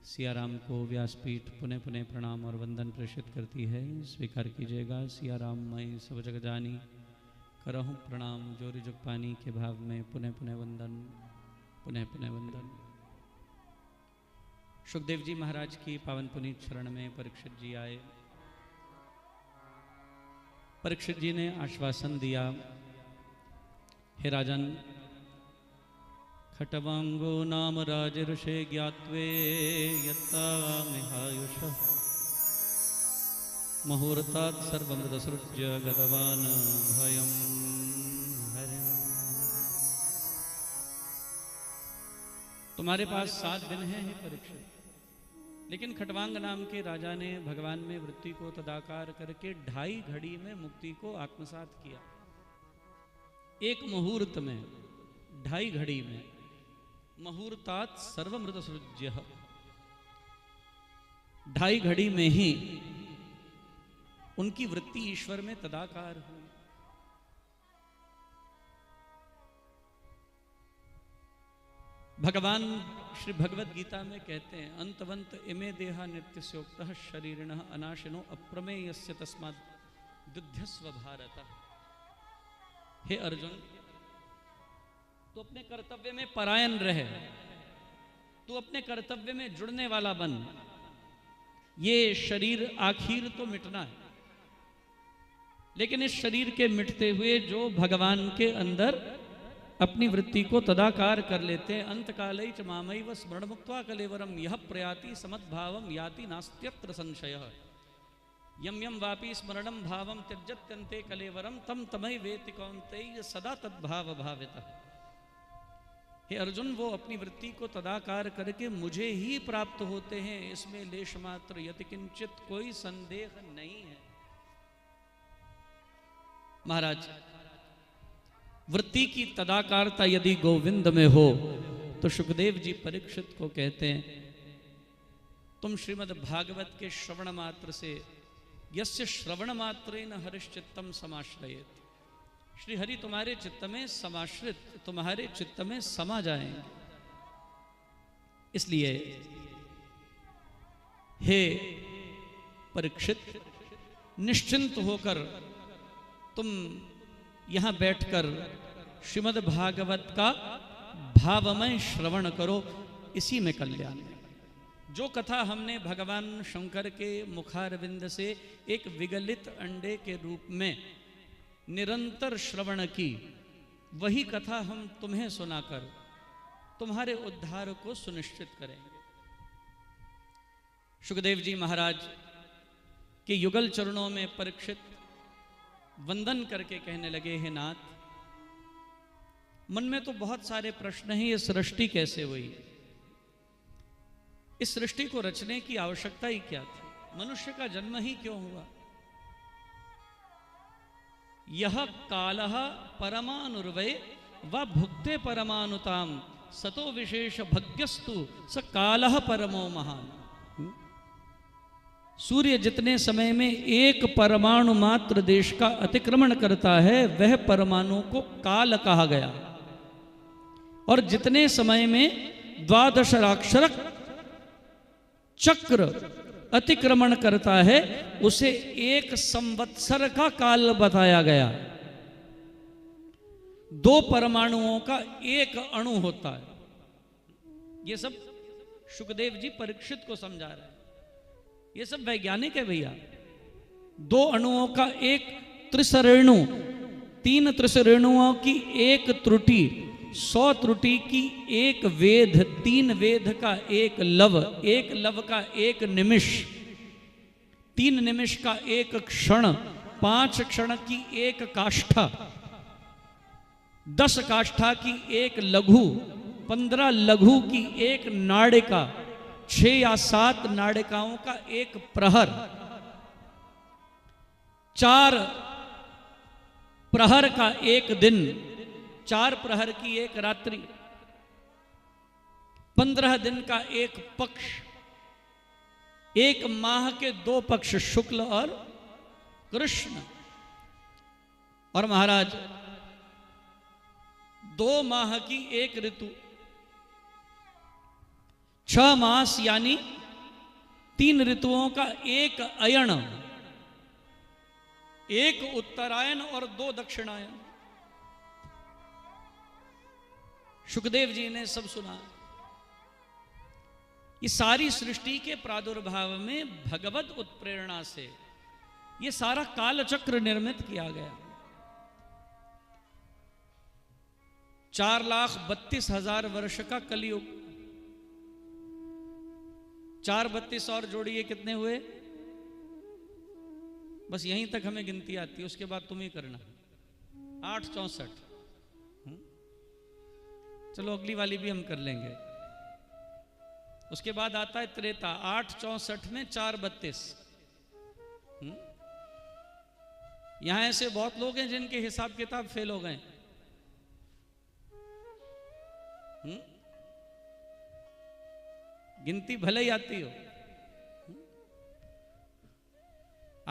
सियाराम को व्यासपीठ पुनः पुनः प्रणाम और वंदन प्रेषित करती है। स्वीकार कीजिएगा। सियाराम मैं सब जग जानी, करहूँ प्रणाम जोरी जुग पानी के भाव में पुनः पुनः वंदन, पुनः पुनः वंदन। सुखदेव जी महाराज की पावन पुनीत शरण में परीक्षित जी आए। परीक्षित जी ने आश्वासन दिया, हे राजन, खटवांगो नाम राजऋषे ज्ञात्वे यत्तामिहायुषः मुहूर्तात् सर्वमृतसृज्य गतवान् भयं हरिं। तुम्हारे पास 7 दिन हैं हे परीक्षित, लेकिन खटवांग नाम के राजा ने भगवान में वृत्ति को तदाकार करके 2.5 घड़ी में मुक्ति को आत्मसात किया। एक मुहूर्त में, 2.5 घड़ी में, मुहूर्तात् सर्वमृत सृज्य, 2.5 घड़ी में ही उनकी वृत्ति ईश्वर में तदाकार हुई। भगवान श्री भगवत गीता में कहते हैं, अंतवंत इमे देहा नित्यस्योक्तः शरीरिणः अनाशिनो अप्रमेयस्य तस्मात् युध्यस्व भारत। हे अर्जुन, तू अपने कर्तव्य में परायण रहे, तू अपने कर्तव्य में जुड़ने वाला बन। ये शरीर आखिर तो मिटना है, लेकिन इस शरीर के मिटते हुए जो भगवान के अंदर अपनी वृत्ति को तदाकार कर लेते हैं, अंतकाले च मामैव स्मरण मुक्त्वा कलेवरम यह प्रयाति समद्भावम याति नास्त्यत्र संशयः यम यम वापि स्मरणम भावम त्यजत्यन्ते कलेवरम तम तमय वेति कौन्तेय सदा तद्भाव भावितः। हे अर्जुन, वो अपनी वृत्ति को तदाकार करके मुझे ही प्राप्त होते हैं, इसमें लेश मात्र यति किंचित कोई संदेह नहीं है। महाराज, वृत्ति की तदाकारता यदि गोविंद में हो तो सुखदेव जी परीक्षित को कहते हैं, तुम श्रीमद् भागवत के श्रवण मात्र से, यस्य श्रवण मात्रेण हरिश्चित्तम समाश्रयेत, श्री हरि तुम्हारे चित्त में समाश्रित, तुम्हारे चित्त में समा जाएंगे। इसलिए हे परीक्षित, निश्चिंत होकर तुम यहां बैठकर श्रीमद् भागवत का भावमय श्रवण करो, इसी में कल्याण है। जो कथा हमने भगवान शंकर के मुखारविंद से एक विगलित अंडे के रूप में निरंतर श्रवण की, वही कथा हम तुम्हें सुनाकर तुम्हारे उद्धार को सुनिश्चित करेंगे। सुखदेव जी महाराज के युगल चरणों में परीक्षित वंदन करके कहने लगे, हे नाथ, मन में तो बहुत सारे प्रश्न हैं, ये सृष्टि कैसे हुई? इस सृष्टि को रचने की आवश्यकता ही क्या थी? मनुष्य का जन्म ही क्यों हुआ? यह कालः परमानुर्वय व भुक्ते परमानुताम सतो विशेष भग्यस्तु स कालः परमो महान। सूर्य जितने समय में एक परमाणु मात्र देश का अतिक्रमण करता है, वह परमाणु को काल कहा गया, और जितने समय में 12 अक्षरक चक्र अतिक्रमण करता है, उसे 1 संवत्सर का काल बताया गया। 2 परमाणुओं का 1 अणु होता है। ये सब सुखदेव जी परीक्षित को समझा रहे हैं। ये सब वैज्ञानिक है भैया। 2 अणुओं का 1 त्रिसरेणु, 3 त्रिसरेणुओं की 1 त्रुटि, 100 त्रुटि की 1 वेध, 3 वेध का 1 लव, 1 लव का 1 निमिष, 3 निमिष का 1 क्षण, 5 क्षण की 1 काष्ठा, 10 काष्ठा की 1 लघु, 15 लघु की 1 नाड़िका, 6 या 7 नाड़िकाओं का 1 प्रहर, 4 प्रहर का 1 दिन, 4 प्रहर की 1 रात्रि, 15 दिन का 1 पक्ष, 1 माह के 2 पक्ष, शुक्ल और कृष्ण। और महाराज 2 माह की 1 ऋतु, 6 मास यानी 3 ऋतुओं का एक अयन, एक उत्तरायण और 2 दक्षिणायन। सुखदेव जी ने सब सुना। ये सारी सृष्टि के प्रादुर्भाव में भगवत उत्प्रेरणा से ये सारा कालचक्र निर्मित किया गया। 4,32,000 वर्ष का कलयुग। 4,32 और जोड़िए कितने हुए? बस यहीं तक हमें गिनती आती है, उसके बाद तुम ही करना। 8,64। चलो अगली वाली भी हम कर लेंगे। उसके बाद आता है त्रेता। 8,64 में 4,32। यहां ऐसे बहुत लोग हैं जिनके हिसाब किताब फेल हो गए। गिनती भले ही आती हो।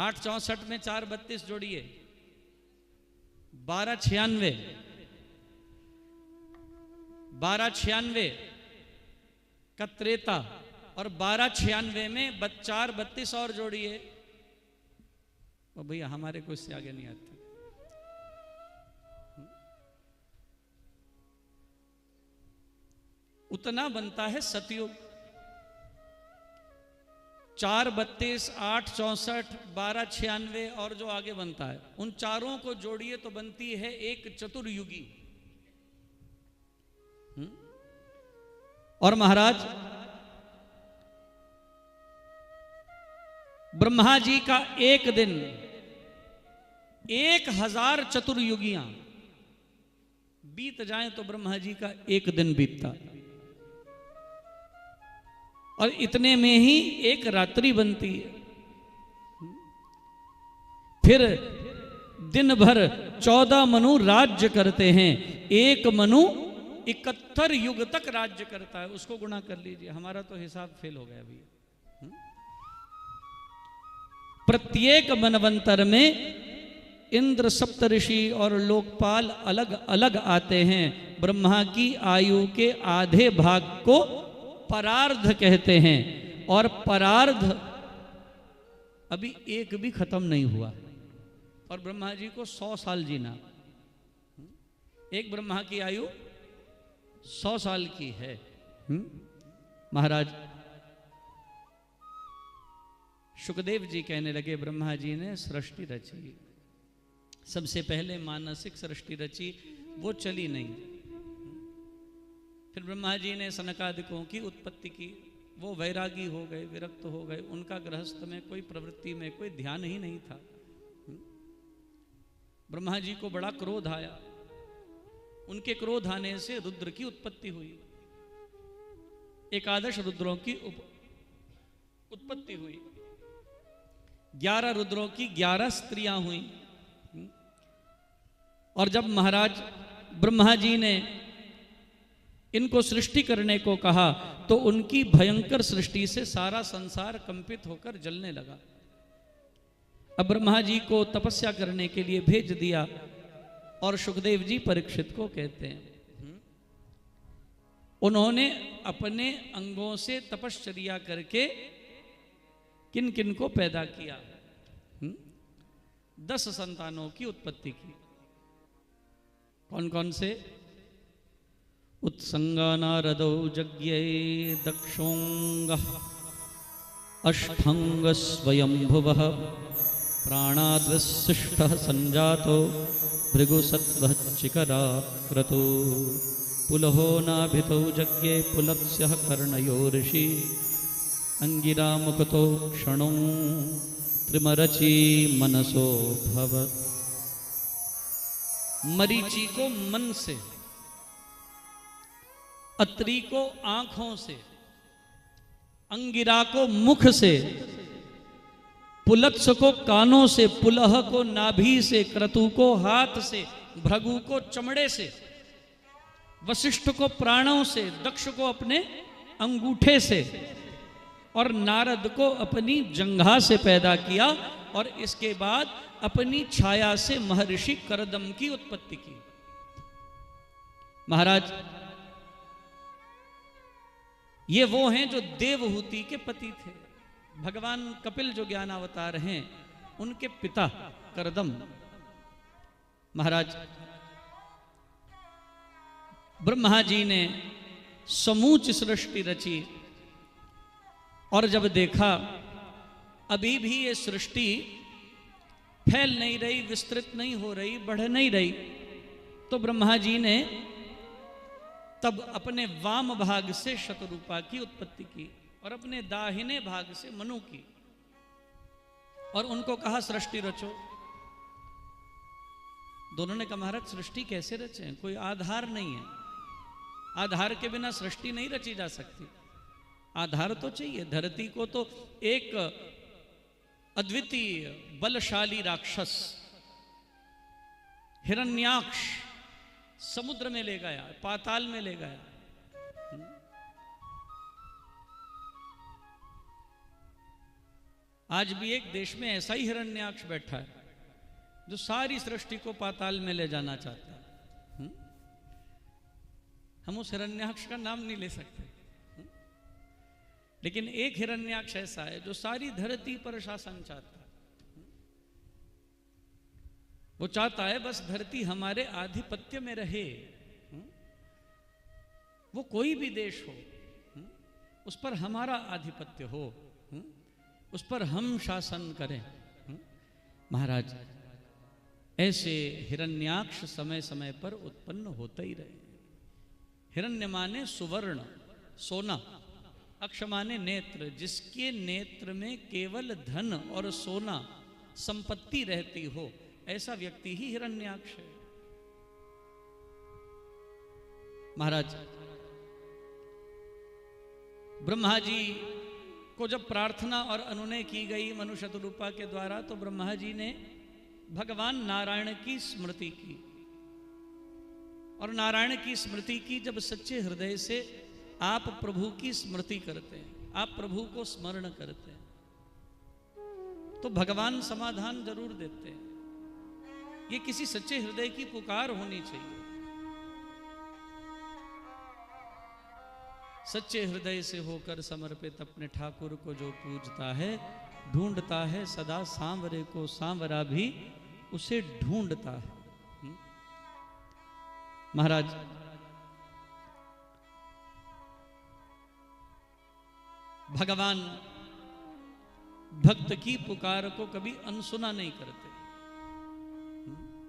8,64 में 4,32 जोड़िए, 12,96। 12,96 का त्रेता और 12,96 में 4,32 और जोड़िए। और भैया हमारे को इससे आगे नहीं आते। उतना बनता है सतयुग। 4,32, 8,64, 12,96 और जो आगे बनता है, उन चारों को जोड़िए तो बनती है एक चतुर्युगी। और महाराज ब्रह्मा जी का एक दिन 1,000 चतुर्युगियां बीत जाएं तो ब्रह्मा जी का एक दिन बीतता। और इतने में ही एक रात्रि बनती है। फिर दिन भर 14 मनु राज्य करते हैं। एक मनु 71 युग तक राज्य करता है। उसको गुणा कर लीजिए, हमारा तो हिसाब फेल हो गया भैया। प्रत्येक मनवंतर में इंद्र, सप्तऋषि और लोकपाल अलग अलग आते हैं। ब्रह्मा की आयु के आधे भाग को परार्ध कहते हैं। और परार्ध अभी एक भी खत्म नहीं हुआ। और ब्रह्मा जी को 100 साल जीना। एक ब्रह्मा की आयु 100 साल की है। महाराज सुखदेव जी कहने लगे, ब्रह्मा जी ने सृष्टि रची। सबसे पहले मानसिक सृष्टि रची, वो चली नहीं। फिर ब्रह्मा जी ने सनकादिकों की उत्पत्ति की। वो वैरागी हो गए, विरक्त हो गए। उनका गृहस्थ में कोई प्रवृत्ति में कोई ध्यान ही नहीं था। ब्रह्मा जी को बड़ा क्रोध आया। उनके क्रोध आने से रुद्र की उत्पत्ति हुई। एकादश रुद्रों की उत्पत्ति हुई। 11 रुद्रों की 11 स्त्रियां हुई। और जब महाराज ब्रह्मा जी ने इनको सृष्टि करने को कहा तो उनकी भयंकर सृष्टि से सारा संसार कंपित होकर जलने लगा। अब ब्रह्मा जी को तपस्या करने के लिए भेज दिया। और सुखदेव जी परीक्षित को कहते हैं, उन्होंने अपने अंगों से तपश्चर्या करके किन किन को पैदा किया? 10 संतानों की उत्पत्ति की। कौन कौन से? उत्संगानारदौ यज्ञे दक्षोंगः अष्टांग स्वयंभुवः प्राणाद्विशिष्टः संजातो भृगुसत्वः चिकराक्रतु पुलहो नाभितो यज्ञे पुलत्स्यः कर्णयो ऋषि अंगिरा मुकुतो क्षणो त्रिमरची मनसो भवत्। मरीचि को मन से, अत्रि को आंखों से, अंगिरा को मुख से, पुलत्स को कानों से, पुलह को नाभि से, क्रतु को हाथ से, भृगु को चमड़े से, वशिष्ठ को प्राणों से, दक्ष को अपने अंगूठे से और नारद को अपनी जंघा से पैदा किया। और इसके बाद अपनी छाया से महर्षि करदम की उत्पत्ति की। महाराज ये वो हैं जो देवहूति के पति थे। भगवान कपिल जो ज्ञानावतार हैं, उनके पिता करदम महाराज, ब्रह्मा जी ने समूच सृष्टि रची और जब देखा अभी भी ये सृष्टि फैल नहीं रही, विस्तृत नहीं हो रही, बढ़ नहीं रही, तो ब्रह्मा जी ने तब अपने वाम भाग से शतरूपा की उत्पत्ति की और अपने दाहिने भाग से मनु की, और उनको कहा सृष्टि रचो। दोनों ने कहा महाराज सृष्टि कैसे रचे, कोई आधार नहीं है, आधार के बिना सृष्टि नहीं रची जा सकती, आधार तो चाहिए। धरती को तो एक अद्वितीय बलशाली राक्षस हिरण्याक्ष समुद्र में ले गया, पाताल में ले गया। आज भी एक देश में ऐसा ही हिरण्याक्ष बैठा है जो सारी सृष्टि को पाताल में ले जाना चाहता है। हम उस हिरण्याक्ष का नाम नहीं ले सकते, लेकिन एक हिरण्याक्ष ऐसा है जो सारी धरती पर शासन चाहता है। वो चाहता है बस धरती हमारे आधिपत्य में रहे, वो कोई भी देश हो उस पर हमारा आधिपत्य हो, उस पर हम शासन करें। महाराज ऐसे हिरण्याक्ष समय समय पर उत्पन्न होते ही रहे। हिरण्य माने सुवर्ण सोना, अक्ष माने नेत्र, जिसके नेत्र में केवल धन और सोना संपत्ति रहती हो, ऐसा व्यक्ति ही हिरण्याक्ष है। महाराज ब्रह्मा जी को जब प्रार्थना और अनुनय की गई मनु शतरूपा के द्वारा, तो ब्रह्मा जी ने भगवान नारायण की स्मृति की, और नारायण की स्मृति की जब सच्चे हृदय से आप प्रभु की स्मृति करते हैं, आप प्रभु को स्मरण करते हैं, तो भगवान समाधान जरूर देते हैं। ये किसी सच्चे हृदय की पुकार होनी चाहिए। सच्चे हृदय से होकर समर्पित अपने ठाकुर को जो पूजता है, ढूंढता है सदा सांवरे को, सांवरा भी उसे ढूंढता है। महाराज भगवान भक्त की पुकार को कभी अनसुना नहीं करते।